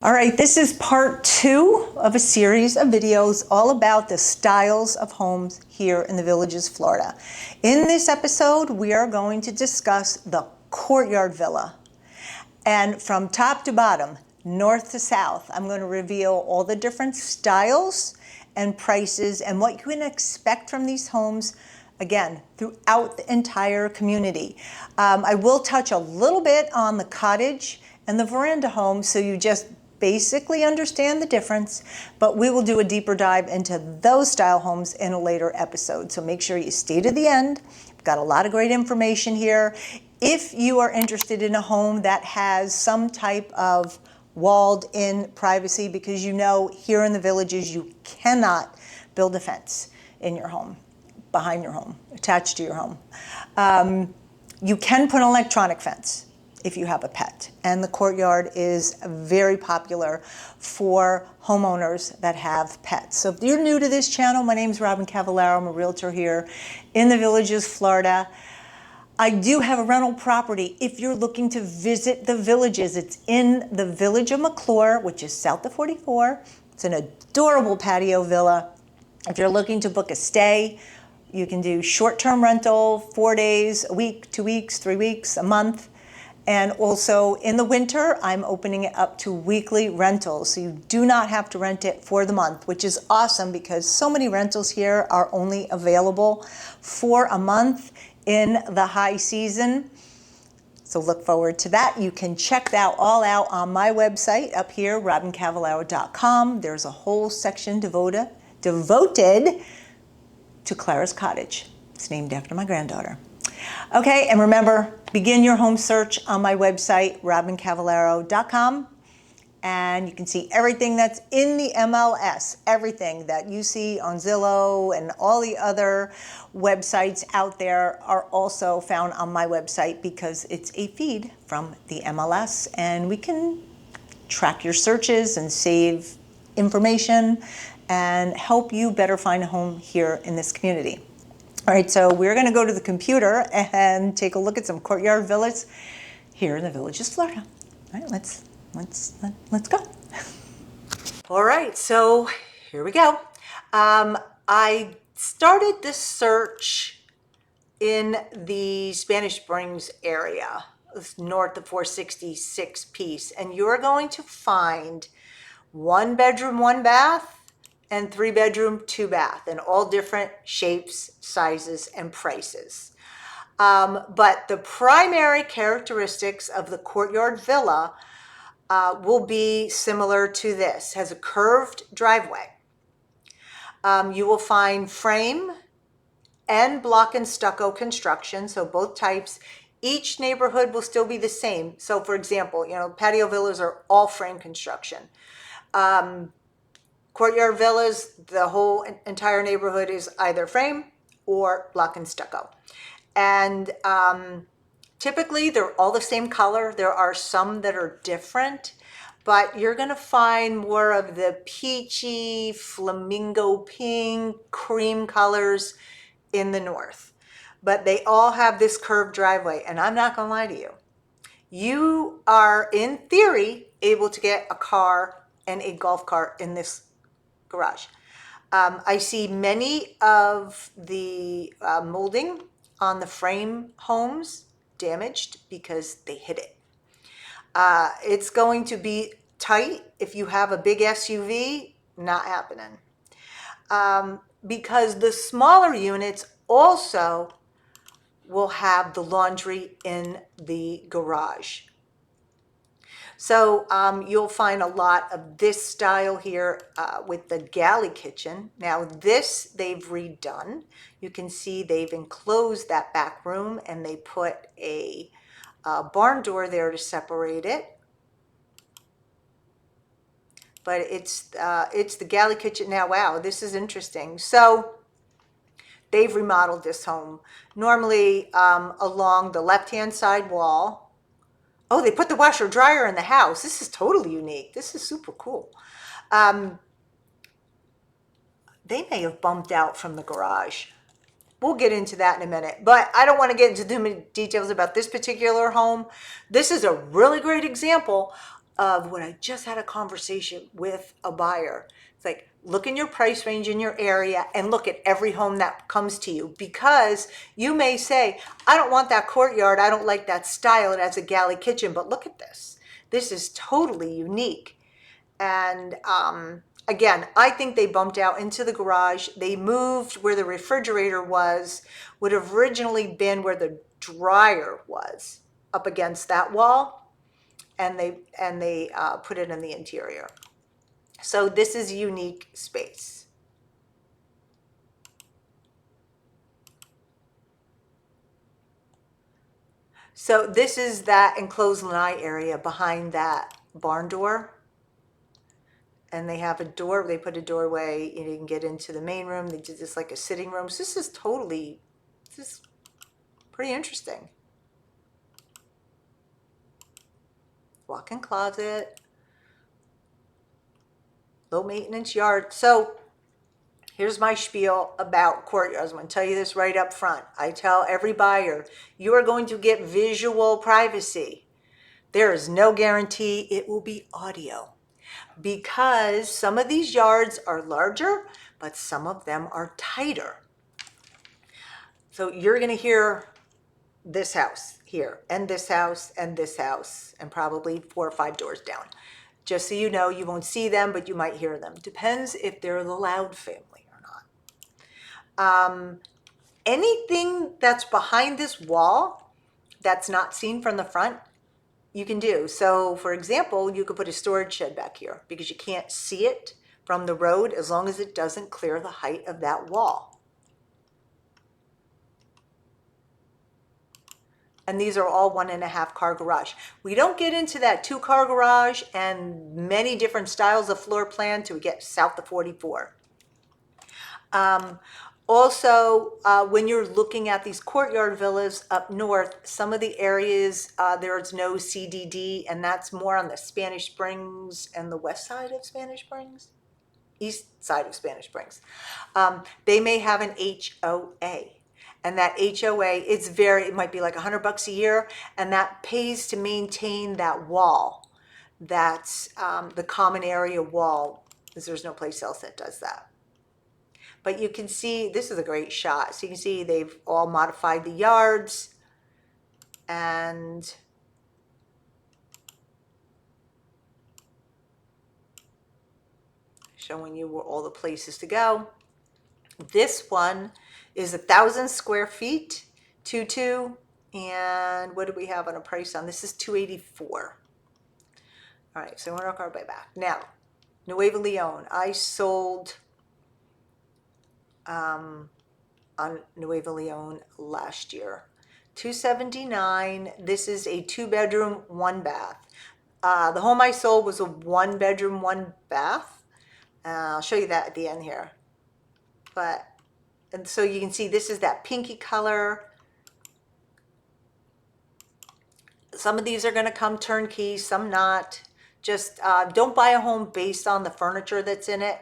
All right, this is part 2 of a series of videos all about the styles of homes here in the Villages, Florida. In this episode, we are going to discuss the Courtyard Villa. And from top to bottom, north to south, I'm going to reveal all the different styles and prices and what you can expect from these homes, again, throughout the entire community. I will touch a little bit on the cottage and the veranda home, so you just basically understand the difference, but we will do a deeper dive into those style homes in a later episode. So make sure you stay to the end. We've got a lot of great information here. If you are interested in a home that has some type of walled-in privacy, because you know here in the Villages you cannot build a fence in your home, behind your home, attached to your home. You can put an electronic fence if you have a pet. And the Courtyard is very popular for homeowners that have pets. So if you're new to this channel, my name is Robyn Cavallaro. I'm a realtor here in the Villages, Florida. I do have a rental property if you're looking to visit the Villages. It's in the village of McClure, which is south of 44. It's an adorable patio villa. If you're looking to book a stay, you can do short-term rental, 4 days, a week, 2 weeks, 3 weeks, a month. And also in the winter, I'm opening it up to weekly rentals. So you do not have to rent it for the month, which is awesome because so many rentals here are only available for a month in the high season. So look forward to that. You can check that all out on my website up here, robyncavallaro.com. There's a whole section devoted to Clara's cottage. It's named after my granddaughter. Okay, and remember, begin your home search on my website, robyncavallaro.com, and you can see everything that's in the MLS, everything that you see on Zillow and all the other websites out there are also found on my website because it's a feed from the MLS, and we can track your searches and save information and help you better find a home here in this community. All right, so we're going to go to the computer and take a look at some Courtyard villas here in the Villages, Florida. All right, let's go. All right, so here we go. I started this search in the Spanish Springs area, north of 466 Peace, and you're going to find 1 bedroom, 1 bath, and 3 bedroom, 2 bath, and all different shapes, sizes, and prices. But the primary characteristics of the Courtyard Villa will be similar to this. It has a curved driveway. You will find frame and block and stucco construction, so both types. Each neighborhood will still be the same. So for example, patio villas are all frame construction. Courtyard villas, the whole entire neighborhood is either frame or block and stucco. And typically they're all the same color. There are some that are different, but you're going to find more of the peachy, flamingo pink, cream colors in the north. But they all have this curved driveway. And I'm not going to lie to you. You are, in theory, able to get a car and a golf cart in this garage. I see many of the molding on the frame homes damaged because they hit it. It's going to be tight if you have a big SUV, not happening. Because the smaller units also will have the laundry in the garage. So you'll find a lot of this style here with the galley kitchen. Now this they've redone. You can see they've enclosed that back room and they put a barn door there to separate it. But it's the galley kitchen now. Wow, this is interesting. So they've remodeled this home. Normally along the left-hand side wall. Oh, they put the washer dryer in the house. This is totally unique. This is super cool. They may have bumped out from the garage. We'll get into that in a minute, but I don't want to get into too many details about this particular home. This is a really great example of what I just had a conversation with a buyer. It's like, look in your price range in your area and look at every home that comes to you, because you may say, I don't want that courtyard. I don't like that style. It has a galley kitchen, but look at this. This is totally unique. And again, I think they bumped out into the garage. They moved where the refrigerator would have originally been where the dryer was, up against that wall, and they put it in the interior. So this is a unique space. So this is that enclosed lanai area behind that barn door. And they have a door, they put a doorway, you can get into the main room. They did this like a sitting room. So this is pretty interesting. Walk-in closet, low maintenance yard. So here's my spiel about courtyards. I'm going to tell you this right up front. I tell every buyer, you are going to get visual privacy. There is no guarantee it will be audio, because some of these yards are larger, but some of them are tighter. So you're going to hear this house here, and this house, and this house, and probably 4 or 5 doors down. Just so you know, you won't see them, but you might hear them. Depends if they're the loud family or not. Anything that's behind this wall that's not seen from the front, you can do. So for example, you could put a storage shed back here because you can't see it from the road as long as it doesn't clear the height of that wall. And these are all 1.5 car garage. We don't get into that 2 car garage and many different styles of floor plan till we get south of 44. Also, when you're looking at these courtyard villas up north, some of the areas, there's no CDD, and that's more on the Spanish Springs and the west side of Spanish Springs, east side of Spanish Springs. They may have an HOA, and that HOA, it might be like $100 a year, and that pays to maintain that wall. That's the common area wall, because there's no place else that does that. But you can see, this is a great shot. So you can see they've all modified the yards and showing you where all the places to go. This one is 1,000 square feet, 2.2, and what do we have on a price on? This is $284. All right, so we're not going back. Now, Nueva Leon, I sold on Nueva Leon last year. $279. This is a 2-bedroom, 1 bath. The home I sold was a 1-bedroom, 1 bath. I'll show you that at the end here. And so you can see this is that pinky color. Some of these are going to come turnkey, some not. Just don't buy a home based on the furniture that's in it.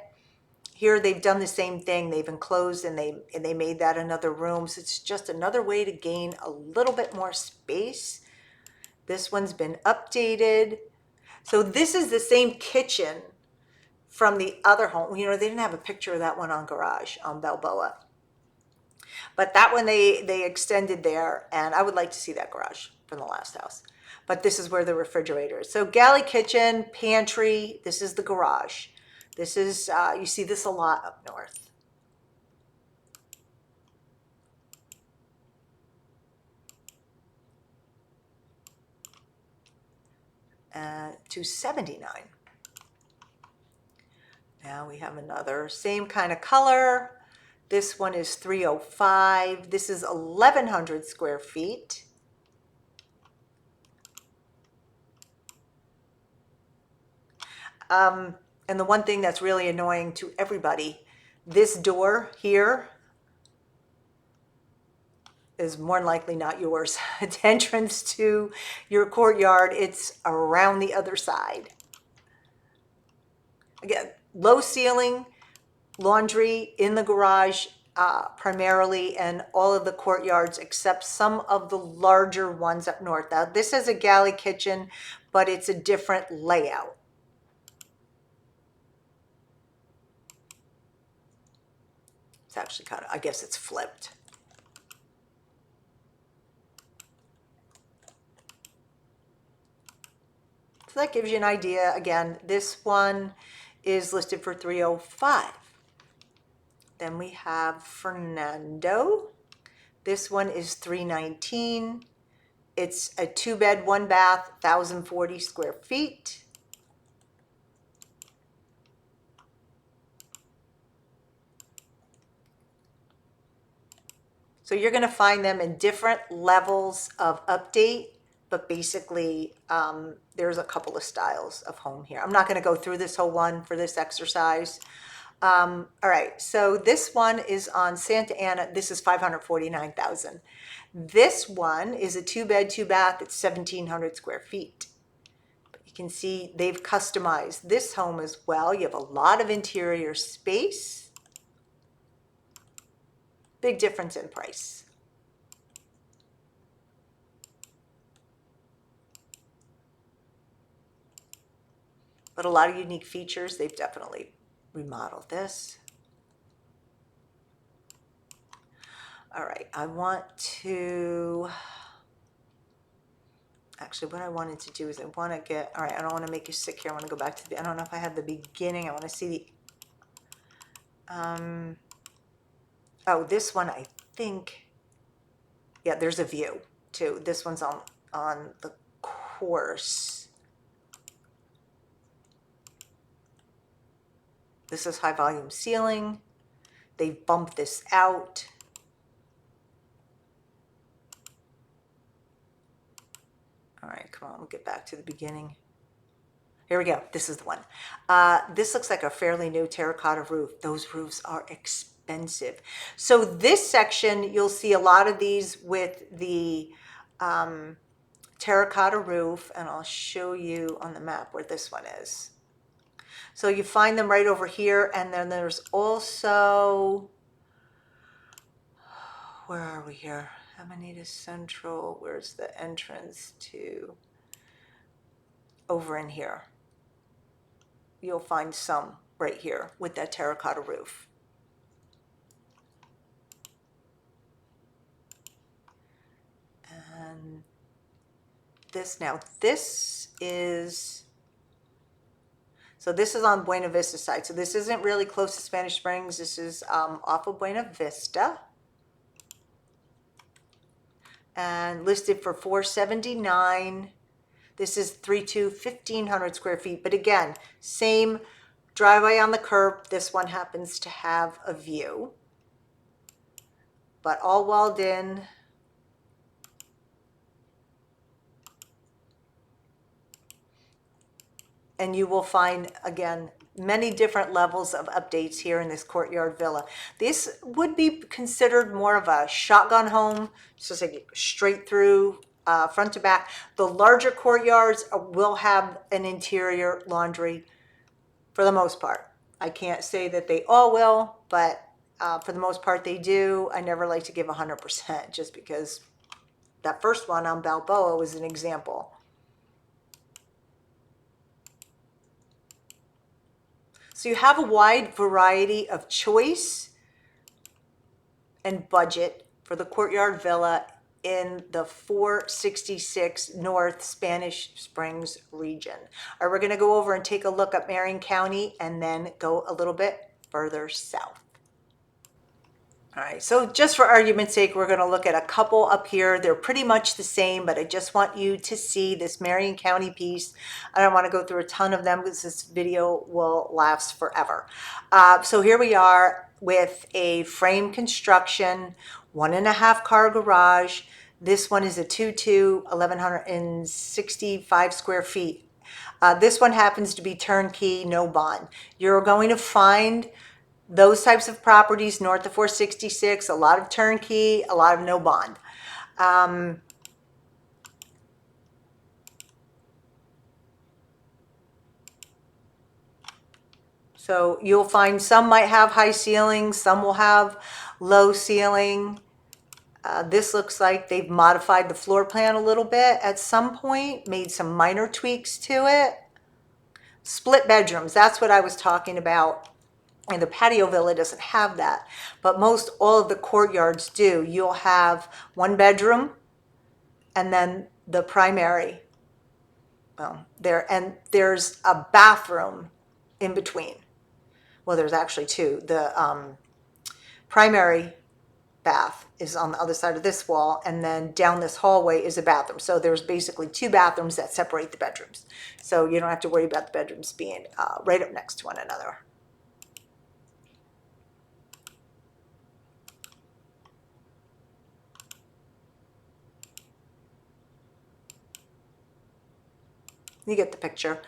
Here they've done the same thing. They've enclosed and they made that another room. So it's just another way to gain a little bit more space. This one's been updated. So this is the same kitchen from the other home. You know, they didn't have a picture of that one on garage on Balboa. But that one they extended there, and I would like to see that garage from the last house. But this is where the refrigerator is. So galley kitchen, pantry, this is the garage. This is, you see this a lot up north. $279. Now we have another, same kind of color. This one is $305. This is 1,100 square feet. And the one thing that's really annoying to everybody, this door here is more than likely not yours. It's entrance to your courtyard. It's around the other side. Again, low ceiling, laundry in the garage primarily, and all of the courtyards except some of the larger ones up north. Now, this is a galley kitchen, but it's a different layout. It's actually kind of, I guess it's flipped. So that gives you an idea. Again, this one is listed for $305. Then we have Fernando. This one is $319. It's a 2-bed, 1-bath, 1,040 square feet. So you're going to find them in different levels of update, but basically there's a couple of styles of home here. I'm not going to go through this whole one for this exercise. All right, so this one is on Santa Ana. This is $549,000. This one is a 2-bed, 2-bath. It's 1,700 square feet. But you can see they've customized this home as well. You have a lot of interior space. Big difference in price. But a lot of unique features. They've definitely remodeled this. All right, I want to, actually what I wanted to do is I want to get, all right, I don't want to make you sick here. I want to go back to the, I don't know if I had the beginning. I want to see the, oh, this one, I think, yeah, there's a view too. This one's on the course. This is high volume ceiling. They bumped this out. All right, come on, we'll get back to the beginning. Here we go. This is the one. This looks like a fairly new terracotta roof. Those roofs are expensive. So this section, you'll see a lot of these with the terracotta roof, and I'll show you on the map where this one is. So you find them right over here, and then there's also, where are we here? Amanita Central, where's the entrance to? Over in here. You'll find some right here with that terracotta roof. And this now, this is, so this is on Buena Vista side. So this isn't really close to Spanish Springs. This is off of Buena Vista. And listed for $479. This is 1,500 square feet. But again, same driveway on the curb. This one happens to have a view. But all walled in. And you will find, again, many different levels of updates here in this Courtyard Villa. This would be considered more of a shotgun home, just like straight through, front to back. The larger courtyards will have an interior laundry for the most part. I can't say that they all will, but for the most part they do. I never like to give 100% just because that first one on Balboa was an example. So you have a wide variety of choice and budget for the Courtyard Villa in the 466 North Spanish Springs region. All right, we're going to go over and take a look at Marion County and then go a little bit further south. All right, so just for argument's sake, we're going to look at a couple up here. They're pretty much the same, but I just want you to see this Marion County piece. I don't want to go through a ton of them because this video will last forever. So here we are with a frame construction, 1.5 car garage. This one is a 2-2, 1,165 square feet. This one happens to be turnkey, no bond. You're going to find those types of properties north of 466, a lot of turnkey, a lot of no bond. So you'll find some might have high ceilings, some will have low ceiling. This looks like they've modified the floor plan a little bit at some point, made some minor tweaks to it. Split bedrooms, that's what I was talking about. And the patio villa doesn't have that, but most all of the courtyards do. You'll have one bedroom and then the primary. Well, there's a bathroom in between. Well, there's actually two. The primary bath is on the other side of this wall, and then down this hallway is a bathroom. So there's basically two bathrooms that separate the bedrooms. So you don't have to worry about the bedrooms being right up next to one another. You get the picture.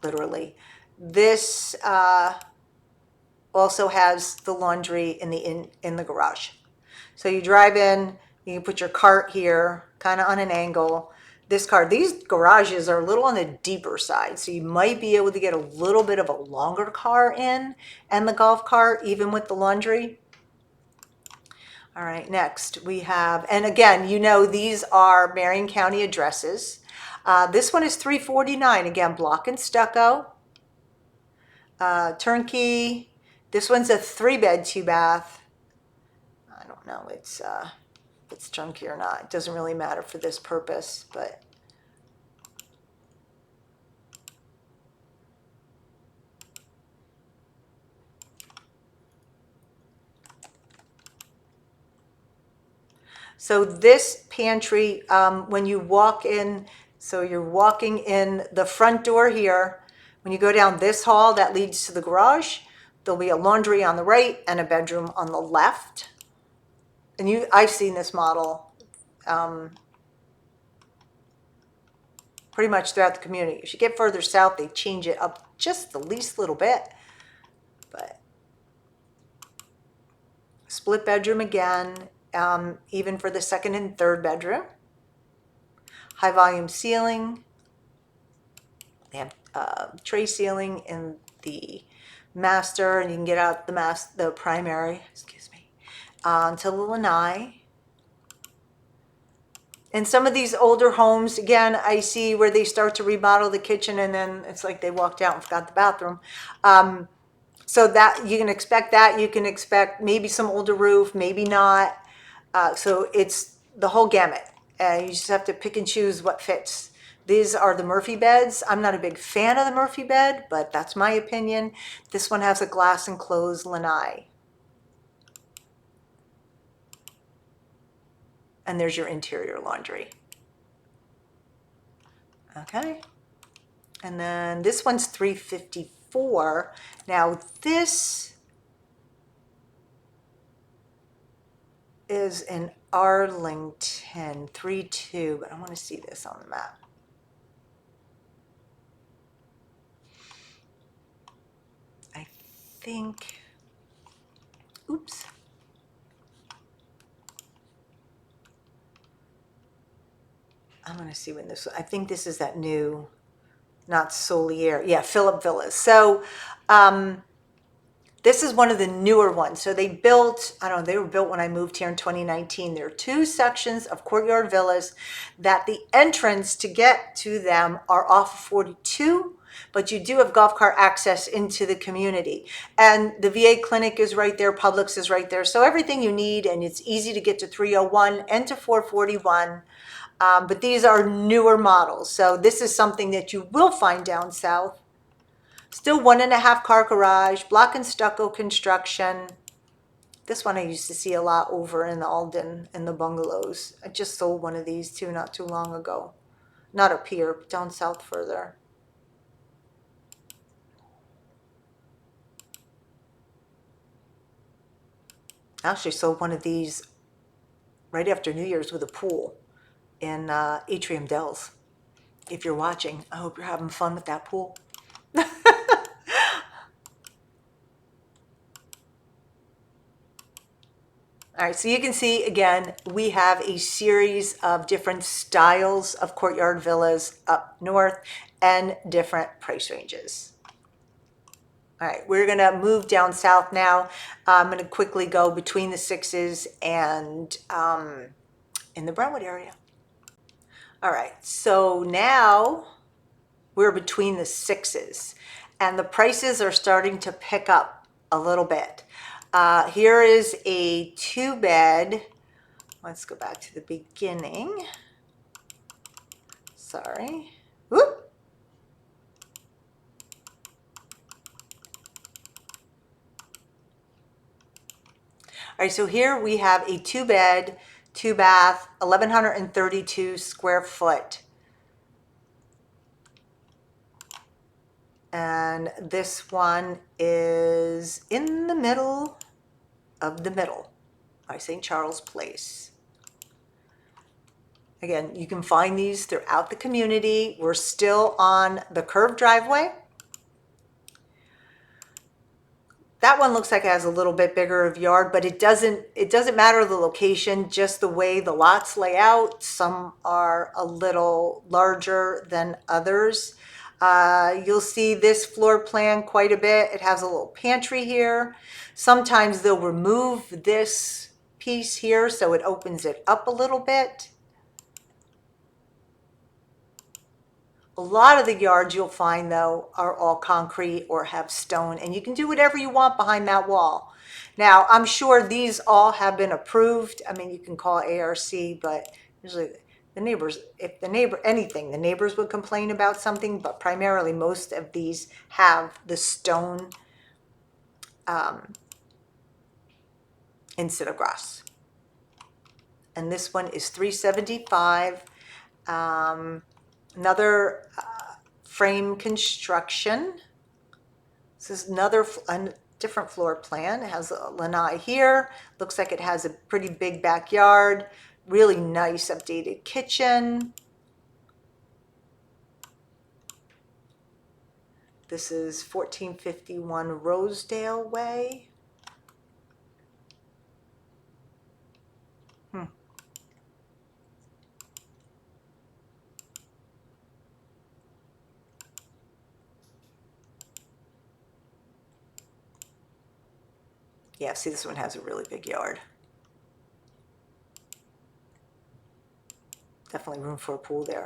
Literally. This also has the laundry in the garage. So you drive in, you can put your cart here, kind of on an angle. These garages are a little on the deeper side, so you might be able to get a little bit of a longer car in, and the golf cart, even with the laundry. All right, next we have, and again, you know, these are Marion County addresses. This one is $349, again, block and stucco, turnkey. This one's a 3-bed, 2-bath. I don't know, if it's turnkey or not. It doesn't really matter for this purpose, but so this pantry, when you walk in, so you're walking in the front door here. When you go down this hall that leads to the garage, there'll be a laundry on the right and a bedroom on the left. And I've seen this model pretty much throughout the community. As you get further south, they change it up just the least little bit. But split bedroom again, even for the second and third bedroom. High volume ceiling. They have tray ceiling in the master, and you can get out the primary, excuse me, to the lanai. And some of these older homes, again, I see where they start to remodel the kitchen, and then it's like they walked out and forgot the bathroom. So that you can expect that. You can expect maybe some older roof, maybe not. So it's the whole gamut. You just have to pick and choose what fits. These are the Murphy beds. I'm not a big fan of the Murphy bed, but that's my opinion. This one has a glass enclosed lanai. And there's your interior laundry. Okay. And then this one's $354. Now this is in Arlington, 3-2, but I want to see this on the map. I think, oops. I'm going to see when this, I think this is that new, not Solier, yeah, Phillip Villas. So this is one of the newer ones. So they built, I don't know, they were built when I moved here in 2019. There are 2 sections of Courtyard Villas that the entrance to get to them are off of 42, but you do have golf cart access into the community. And the VA clinic is right there, Publix is right there. So everything you need, and it's easy to get to 301 and to 441. But these are newer models. So this is something that you will find down south. Still 1.5 car garage, block and stucco construction. This one I used to see a lot over in the Alden and the bungalows. I just sold one of these too not too long ago. Not up here, but down south further. I actually sold one of these right after New Year's with a pool in Atrium Dells. If you're watching, I hope you're having fun with that pool. All right, so you can see, again, we have a series of different styles of courtyard villas up north and different price ranges. All right, we're gonna move down south now. I'm gonna quickly go between the 6s and in the Brentwood area. All right, so now we're between the 6s and the prices are starting to pick up a little bit. Here is a 2-bed. Let's go back to the beginning. Sorry. Whoop. All right, so here we have a 2-bed, 2-bath, 1,132 square foot. And this one is in the middle of the middle by St. Charles Place. Again, you can find these throughout the community. We're still on the curved driveway. That one looks like it has a little bit bigger of yard, but it doesn't matter the location, just the way the lots lay out. Some are a little larger than others. You'll see this floor plan quite a bit. It has a little pantry here. Sometimes they'll remove this piece here so it opens it up a little bit. A lot of the yards you'll find, though, are all concrete or have stone, and you can do whatever you want behind that wall. Now, I'm sure these all have been approved. I mean, you can call ARC, but usually the neighbors, if the neighbors would complain about something, but primarily most of these have the stone instead of grass. And this one is $375. Another frame construction. This is a different floor plan. It has a lanai here. Looks like it has a pretty big backyard. Really nice updated kitchen. This is 1451 Rosedale Way. Yeah, see, this one has a really big yard. Definitely room for a pool there.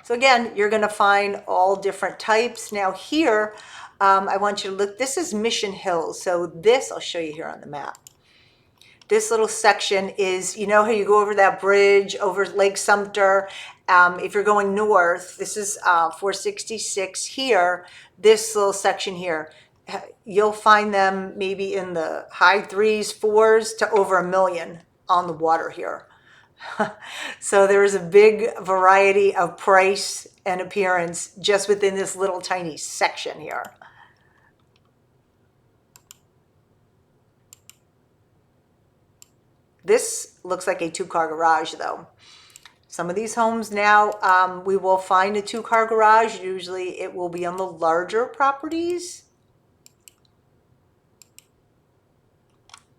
So again, you're going to find all different types. Now here, I want you to look. This is Mission Hills. So this, I'll show you here on the map. This little section is, you know how you go over that bridge over Lake Sumter? If you're going north, this is 466 here. This little section here, you'll find them maybe in the high 3s, 4s to over $1 million on the water here. So there is a big variety of price and appearance just within this little tiny section here. This looks like a 2-car garage though. Some of these homes now, we will find a 2-car garage. Usually it will be on the larger properties.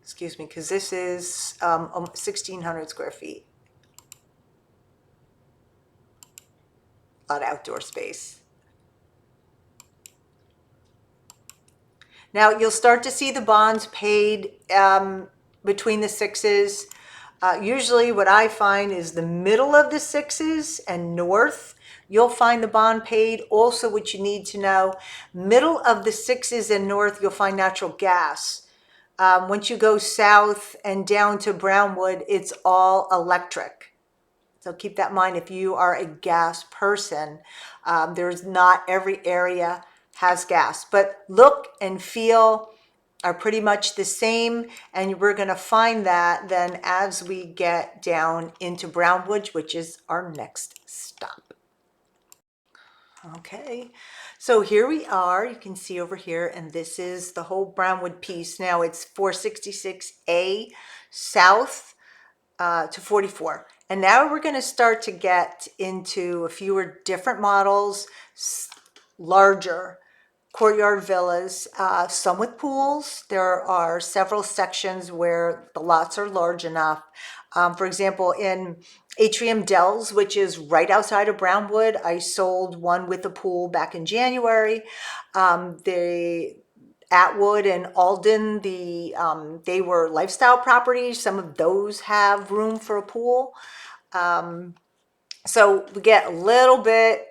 Excuse me, because this is 1,600 square feet. A lot of outdoor space. Now you'll start to see the bonds paid between the 6s. Usually what I find is the middle of the 6s and north, you'll find the bond paid. Also, what you need to know, middle of the 6s and north, you'll find natural gas. Once you go south and down to Brownwood, it's all electric. So keep that in mind if you are a gas person. There's not every area has gas, but look and feel are pretty much the same, and we're going to find that then as we get down into Brownwood, which is our next stop. Okay, so here we are. You can see over here, and this is the whole Brownwood piece. Now it's 466A south to 44. And now we're going to start to get into a fewer different models, larger courtyard villas, some with pools. There are several sections where the lots are large enough. For example, in Atrium Dells, which is right outside of Brownwood, I sold one with a pool back in January. Atwood and Alden, they were lifestyle properties. Some of those have room for a pool. So we get a little bit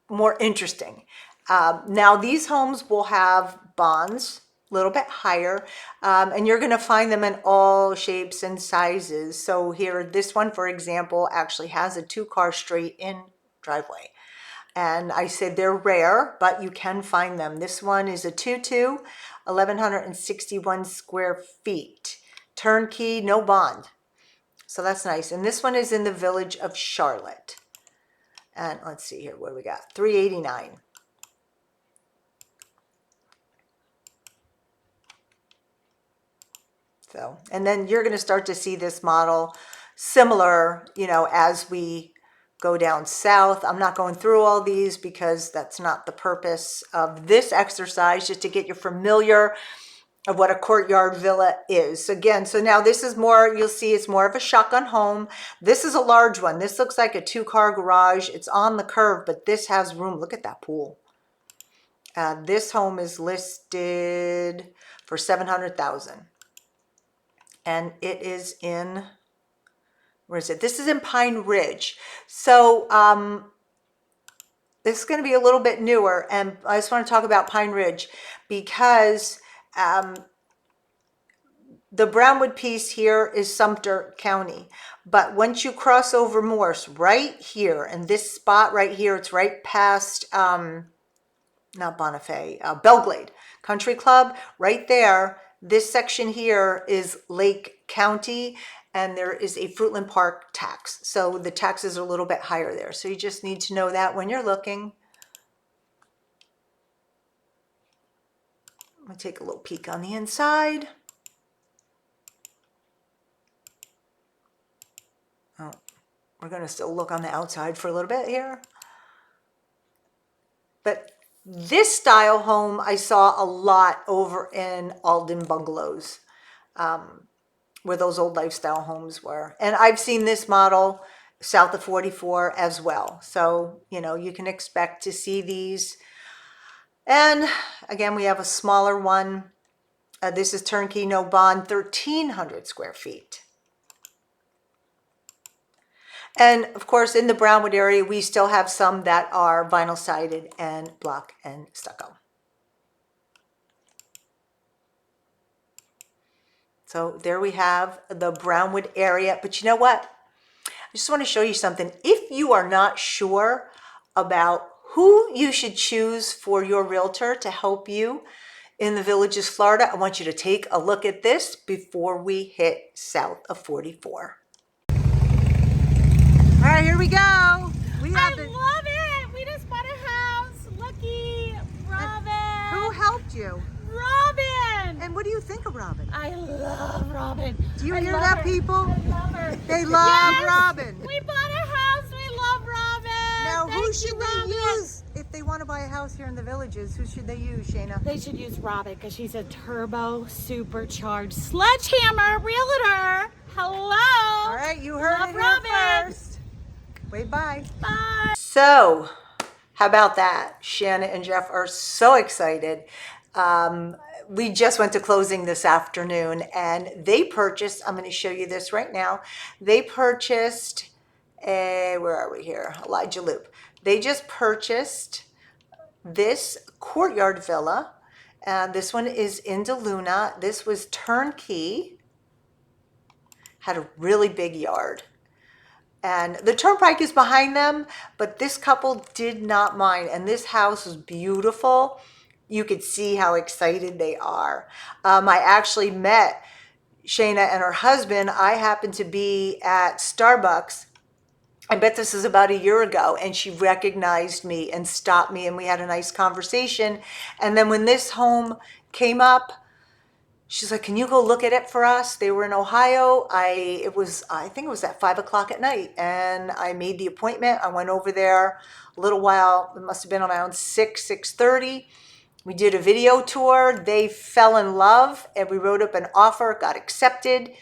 more interesting. Now these homes will have bonds a little bit higher, and you're going to find them in all shapes and sizes. So here, this one, for example, actually has a 2-car straight-in driveway. And I said they're rare, but you can find them. This one is a 2-2, 1,161 square feet. Turnkey, no bond. So that's nice. And this one is in the village of Charlotte. And let's see here, what do we got? $389. So, and then you're going to start to see this model similar, you know, as we go down south. I'm not going through all these because that's not the purpose of this exercise, just to get you familiar of what a courtyard villa is. Again, so now this is more, you'll see it's more of a shotgun home. This is a large one. This looks like a 2-car garage. It's on the curve, but this has room. Look at that pool. This home is listed for $700,000. And it is in, where is it? This is in Pine Ridge. So this is going to be a little bit newer. And I just want to talk about Pine Ridge because the Brownwood piece here is Sumter County. But once you cross over Morse, right here, and this spot right here, it's right past, not Bonifay, Belglade Country Club, right there. This section here is Lake County, and there is a Fruitland Park tax. So the taxes are a little bit higher there. So you just need to know that when you're looking. I'm going to take a little peek on the inside. Oh, we're going to still look on the outside for a little bit here. But this style home I saw a lot over in Alden Bungalows, where those old lifestyle homes were. And I've seen this model south of 44 as well. So, you know, you can expect to see these. And again, we have a smaller one. This is turnkey, no bond, 1,300 square feet. And of course, in the Brownwood area, we still have some that are vinyl sided and block and stucco. So there we have the Brownwood area. But you know what? I just want to show you something. If you are not sure about who you should choose for your realtor to help you in the Villages, Florida, I want you to take a look at this before we hit south of 44. All right, here we go. I love it. We just bought a house. Lucky Robyn. Who helped you? Robyn. And what do you think of Robyn? I love Robyn. Do you hear that, people? I love her. They love Yes. Robyn. We bought a house. We love Robyn. Now, who Thank should you, they Robyn. use if they want to buy a house here in the Villages? Who should they use, Shayna? They should use Robyn because she's a turbo supercharged sledgehammer realtor. Hello. All right, you heard Love it here Robyn. first. Wait, bye. Bye. So, how about that? Shanna and Jeff are so excited. We just went to closing this afternoon, and they purchased, I'm going to show you this right now. They purchased, where are we here? Elijah Loop. They just purchased this Courtyard Villa. This one is in DeLuna. This was turnkey. Had a really big yard. And the turnpike is behind them, but this couple did not mind. And this house was beautiful. You could see how excited they are. I actually met Shayna and her husband. I happened to be at Starbucks. I bet this is about a year ago. And she recognized me and stopped me. And we had a nice conversation. And then when this home came up, she's like, can you go look at it for us? They were in Ohio. I think it was at 5 o'clock at night. And I made the appointment. I went over there a little while. It must have been around 6:30. We did a video tour. They fell in love and we wrote up an offer, got accepted.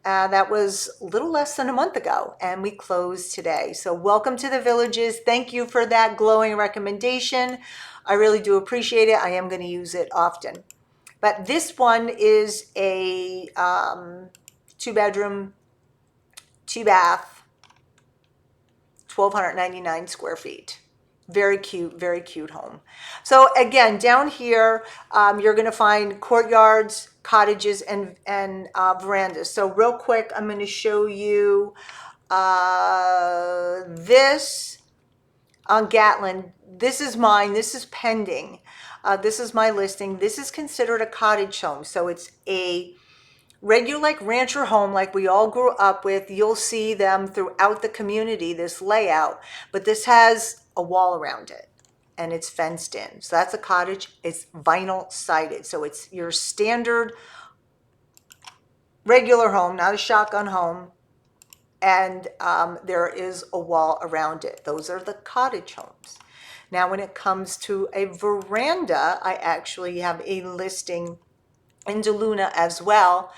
That was a little less than a month ago, and we closed today. So welcome to the Villages. Thank you for that glowing recommendation. I really do appreciate it. I am going to use it often. But this one is a 2-bedroom, 2-bath, 1,299 square feet. Very cute home. So again, down here, you're going to find courtyards, cottages, and verandas. So real quick, I'm going to show you this on Gatlin. This is mine. This is pending. This is my listing. This is considered a cottage home. So it's a regular like rancher home like we all grew up with. You'll see them throughout the community, this layout, but this has a wall around it and it's fenced in. So that's a cottage. It's vinyl sided. So it's your standard regular home, not a shotgun home. And there is a wall around it. Those are the cottage homes. Now, when it comes to a veranda, I actually have a listing in DeLuna as well.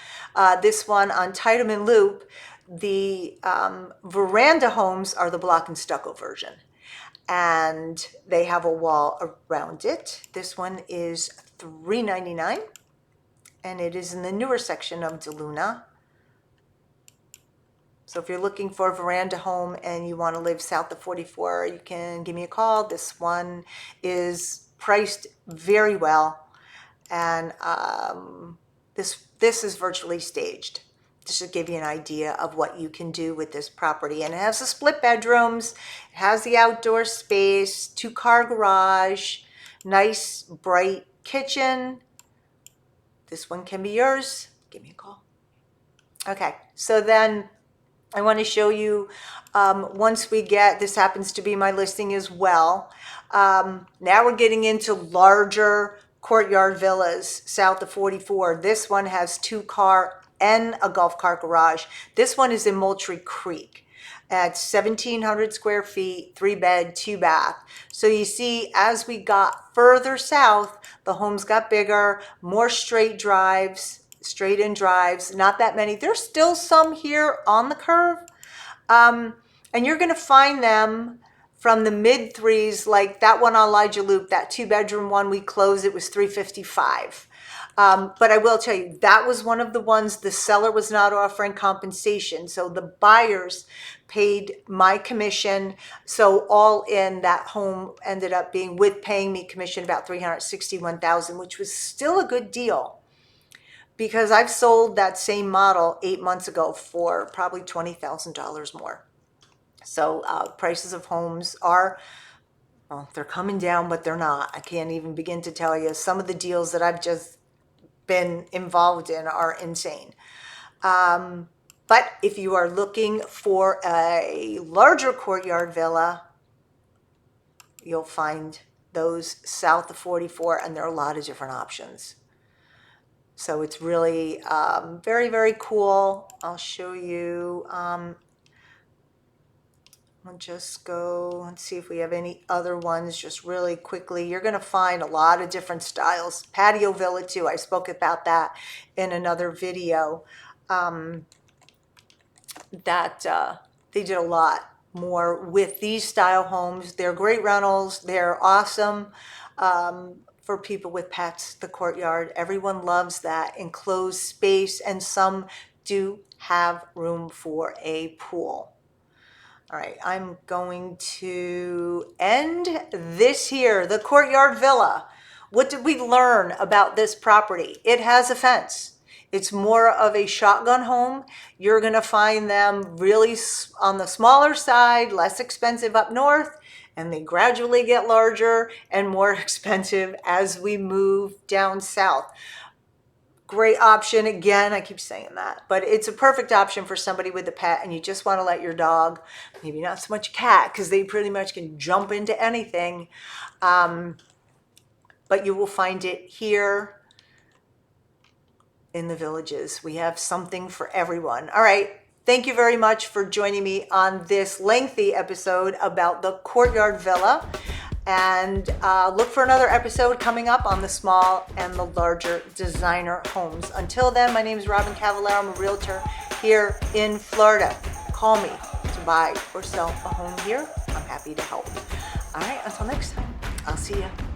This one on Tiedemann Loop, the veranda homes are the block and stucco version. And they have a wall around it. This one is $399, and it is in the newer section of DeLuna. So if you're looking for a veranda home and you want to live south of 44, you can give me a call. This one is priced very well, and this is virtually staged. Just to give you an idea of what you can do with this property. And it has the split bedrooms, it has the outdoor space, 2-car garage, nice bright kitchen. This one can be yours. Give me a call. Okay, so then I want to show you, once we get, this happens to be my listing as well. Now we're getting into larger courtyard villas south of 44. This one has 2-car and a golf cart garage. This one is in Moultrie Creek at 1,700 square feet, 3-bed, 2-bath. So you see, as we got further south, the homes got bigger, more straight in drives, not that many. There's still some here on the curve. And you're going to find them from the mid threes, like that one on Elijah Loop, that 2-bedroom one we closed, it was $355. But I will tell you, that was one of the ones the seller was not offering compensation. So the buyers paid my commission. So all in, that home ended up being, with paying me commission, about $361,000, which was still a good deal. Because I've sold that same model 8 months ago for probably $20,000 more. So prices of homes are, well, they're coming down, but they're not. I can't even begin to tell you. Some of the deals that I've just been involved in are insane. But if you are looking for a larger courtyard villa, you'll find those south of 44, and there are a lot of different options. So it's really very, very cool. I'll show you. I'll just go and see if we have any other ones just really quickly. You're going to find a lot of different styles. Patio Villa too. I spoke about that in another video. They did a lot more with these style homes. They're great rentals. They're awesome. For people with pets, the courtyard, everyone loves that enclosed space, and some do have room for a pool. All right, I'm going to end this here, the Courtyard Villa. What did we learn about this property? It has a fence. It's more of a shotgun home. You're going to find them really on the smaller side, less expensive up north, and they gradually get larger and more expensive as we move down south. Great option. Again, I keep saying that, but it's a perfect option for somebody with a pet and you just want to let your dog, maybe not so much cat, because they pretty much can jump into anything. But you will find it here in the Villages. We have something for everyone. All right. Thank you very much for joining me on this lengthy episode about the Courtyard Villa. And look for another episode coming up on the small and the larger designer homes. Until then, my name is Robyn Cavallaro. I'm a realtor here in Florida. Call me to buy or sell a home here. I'm happy to help. All right, until next time, I'll see you.